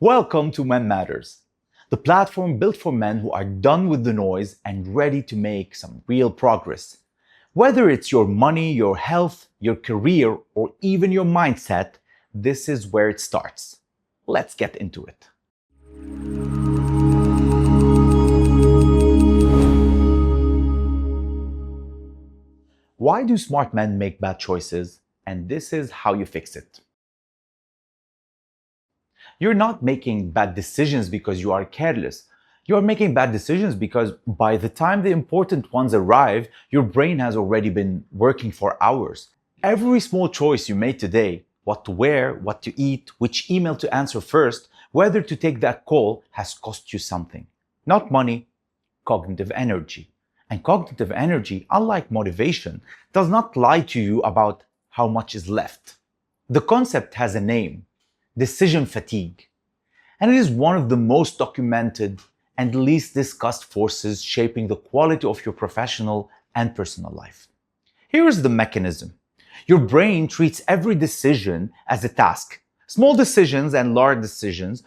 Welcome to Men Matters, the platform built for men who are done with the noise and ready to make some real progress. Whether it's your money, your health, your career, or even your mindset, this is where it starts. Let's get into it. Why do smart men make bad choices? And this is how you fix it. You're not making bad decisions because you are careless. You're making bad decisions because by the time the important ones arrive, your brain has already been working for hours. Every small choice you made today, what to wear, what to eat, which email to answer first, whether to take that call, has cost you something. Not money, cognitive energy. And cognitive energy, unlike motivation, does not lie to you about how much is left. The concept has a name: decision fatigue. And it is one of the most documented and least discussed forces shaping the quality of your professional and personal life. Here is the mechanism. Your brain treats every decision as a task. Small decisions and large decisions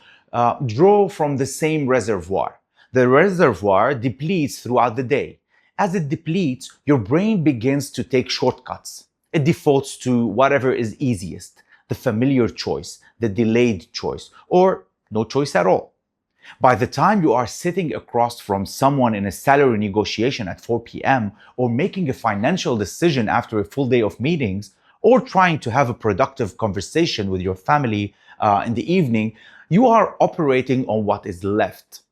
draw from the same reservoir. The reservoir depletes throughout the day. As it depletes, your brain begins to take shortcuts. It defaults to whatever is easiest, the familiar choice, the delayed choice, or no choice at all. By the time you are sitting across from someone in a salary negotiation at 4 p.m., or making a financial decision after a full day of meetings, or trying to have a productive conversation with your family in the evening, you are operating on what is left.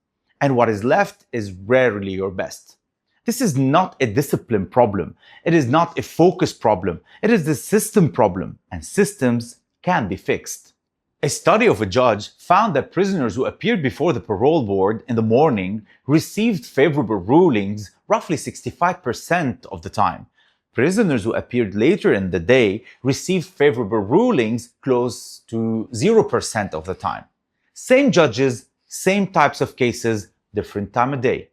And what is left is rarely your best. This is not a discipline problem. It is not a focus problem. It is a system problem, and systems can be fixed. A study of a judge found that prisoners who appeared before the parole board in the morning received favorable rulings roughly 65% of the time. Prisoners who appeared later in the day received favorable rulings close to 0% of the time. Same judges, same types of cases, different time of day.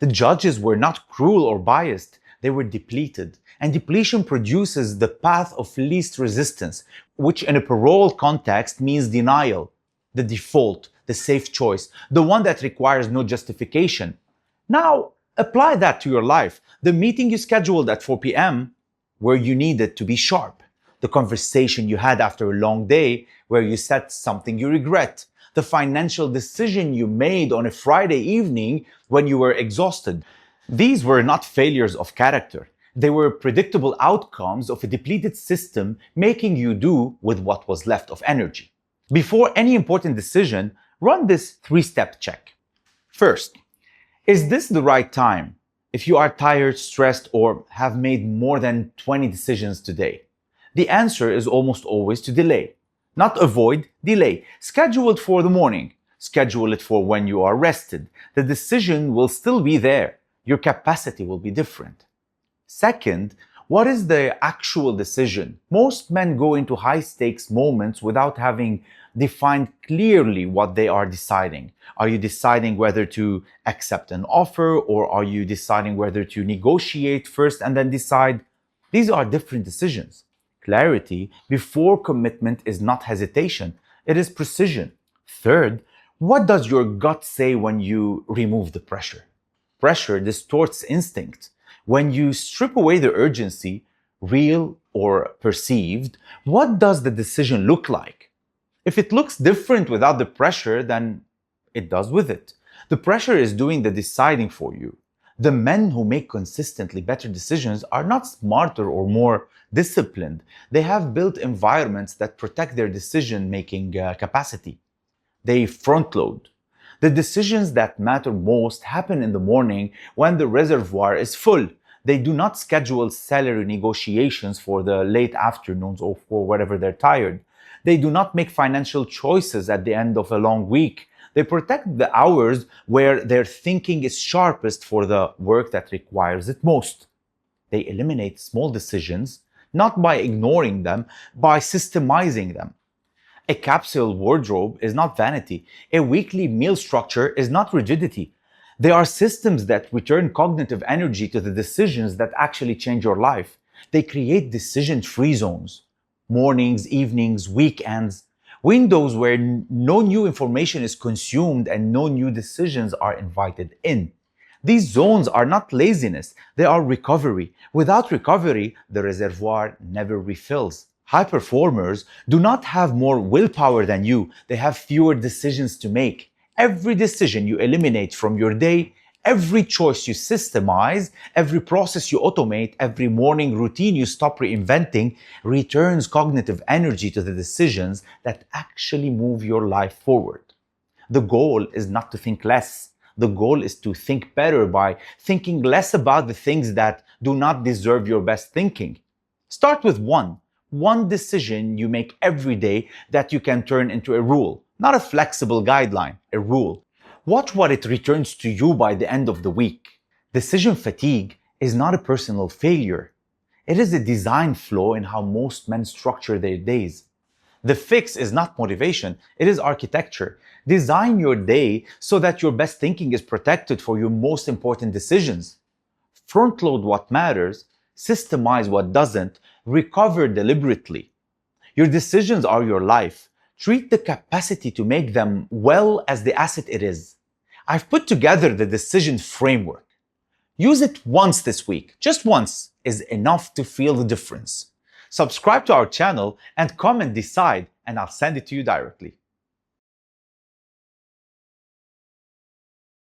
The judges were not cruel or biased, they were depleted. And depletion produces the path of least resistance, which in a parole context means denial, the default, the safe choice, the one that requires no justification. Now, apply that to your life. The meeting you scheduled at 4 p.m., where you needed to be sharp. The conversation you had after a long day, where you said something you regret. The financial decision you made on a Friday evening when you were exhausted. These were not failures of character. They were predictable outcomes of a depleted system making you do with what was left of energy. Before any important decision, run this three-step check. First, is this the right time? If you are tired, stressed, or have made more than 20 decisions today, the answer is almost always to delay. Not avoid, delay. Schedule it for the morning. Schedule it for when you are rested. The decision will still be there. Your capacity will be different. Second, what is the actual decision? Most men go into high-stakes moments without having defined clearly what they are deciding. Are you deciding whether to accept an offer, or are you deciding whether to negotiate first and then decide? These are different decisions. Clarity before commitment is not hesitation, it is precision. Third, what does your gut say when you remove the pressure? Pressure distorts instinct. When you strip away the urgency, real or perceived, what does the decision look like? If it looks different without the pressure, then it does with it. The pressure is doing the deciding for you. The men who make consistently better decisions are not smarter or more disciplined. They have built environments that protect their decision-making capacity. They front-load. The decisions that matter most happen in the morning when the reservoir is full. They do not schedule salary negotiations for the late afternoons or for whenever they're tired. They do not make financial choices at the end of a long week. They protect the hours where their thinking is sharpest for the work that requires it most. They eliminate small decisions, not by ignoring them, by systemizing them. A capsule wardrobe is not vanity. A weekly meal structure is not rigidity. They are systems that return cognitive energy to the decisions that actually change your life. They create decision-free zones. Mornings, evenings, weekends, windows where no new information is consumed and no new decisions are invited in. These zones are not laziness, they are recovery. Without recovery, the reservoir never refills. High performers do not have more willpower than you, they have fewer decisions to make. Every decision you eliminate from your day, every choice you systemize, every process you automate, every morning routine you stop reinventing returns cognitive energy to the decisions that actually move your life forward. The goal is not to think less. The goal is to think better by thinking less about the things that do not deserve your best thinking. Start with one decision you make every day that you can turn into a rule, not a flexible guideline, a rule. Watch what it returns to you by the end of the week. Decision fatigue is not a personal failure. It is a design flaw in how most men structure their days. The fix is not motivation, it is architecture. Design your day so that your best thinking is protected for your most important decisions. Front load what matters, systemize what doesn't, recover deliberately. Your decisions are your life. Treat the capacity to make them well as the asset it is. I've put together the decision framework. Use it once this week. Just once is enough to feel the difference. Subscribe to our channel and comment decide, and I'll send it to you directly.